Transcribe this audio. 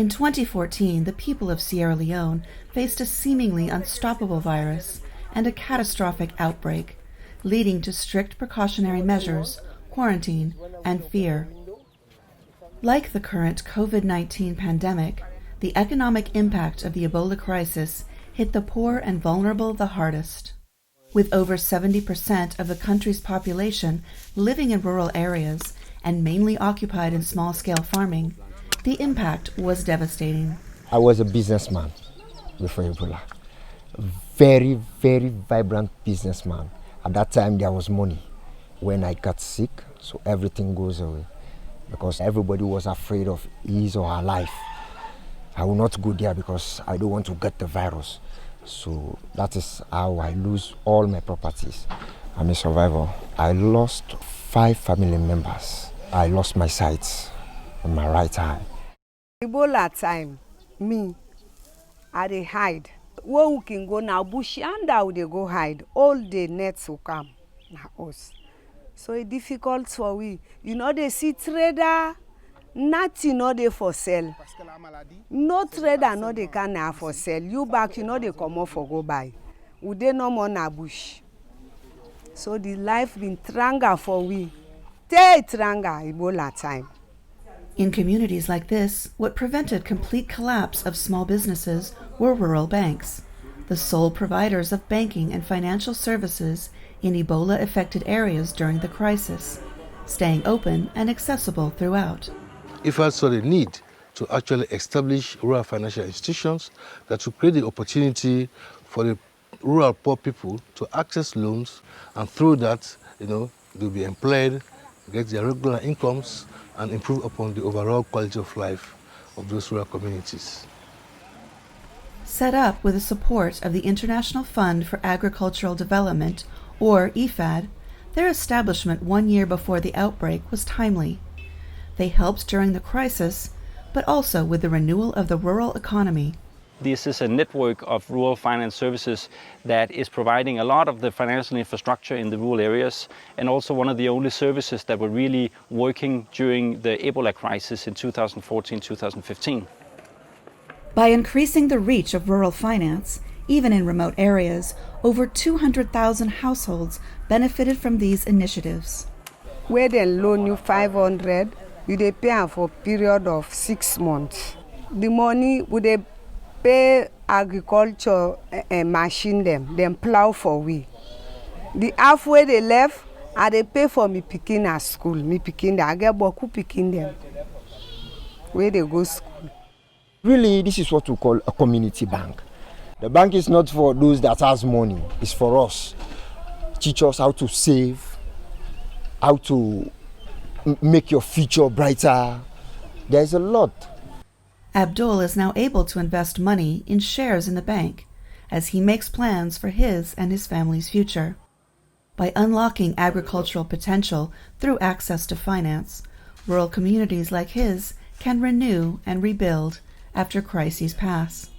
In 2014, the people of Sierra Leone faced a seemingly unstoppable virus and a catastrophic outbreak, leading to strict precautionary measures, quarantine, and fear. Like the current COVID-19 pandemic, the economic impact of the Ebola crisis hit the poor and vulnerable the hardest. With over 70% of the country's population living in rural areas and mainly occupied in small-scale farming, the impact was devastating. I was a businessman before Ebola. Very, very vibrant businessman. At that time, there was money. When I got sick, so everything goes away because everybody was afraid of his or her life. I will not go there because I don't want to get the virus. So that is how I lose all my properties. I'm a survivor. I lost 5 family members. I lost my sight on my right eye. Ebola time, me, I dey hide. Where we can go now, bush under we dey go hide. All the nets will come, na us. So it's difficult for we. You know they see trader, nothing no dey for sell. No trader no dey can na for sell. You back, you know they come off for go buy. We dey no more na bush. So the life been tranga for we. Take tranga Ebola time. In communities like this, what prevented complete collapse of small businesses were rural banks, the sole providers of banking and financial services in Ebola-affected areas during the crisis, staying open and accessible throughout. IFAD saw the need to actually establish rural financial institutions that will create the opportunity for the rural poor people to access loans, and through that, they'll be employed, get their regular incomes, and improve upon the overall quality of life of those rural communities. Set up with the support of the International Fund for Agricultural Development, or IFAD, their establishment 1 year before the outbreak was timely. They helped during the crisis, but also with the renewal of the rural economy. This is a network of rural finance services that is providing a lot of the financial infrastructure in the rural areas, and also one of the only services that were really working during the Ebola crisis in 2014-2015. By increasing the reach of rural finance, even in remote areas, over 200,000 households benefited from these initiatives. Where they loan you 500, you dey pay am for a period of 6 months. The money would they pay agriculture machine them plow for we. The halfway they left, I they pay for me pikin at school. Me pikin I get boku pikin them. Where they go school. Really, this is what we call a community bank. The bank is not for those that has money. It's for us. Teach us how to save, how to make your future brighter. There's a lot. Abdul is now able to invest money in shares in the bank as he makes plans for his and his family's future. By unlocking agricultural potential through access to finance, rural communities like his can renew and rebuild after crises pass.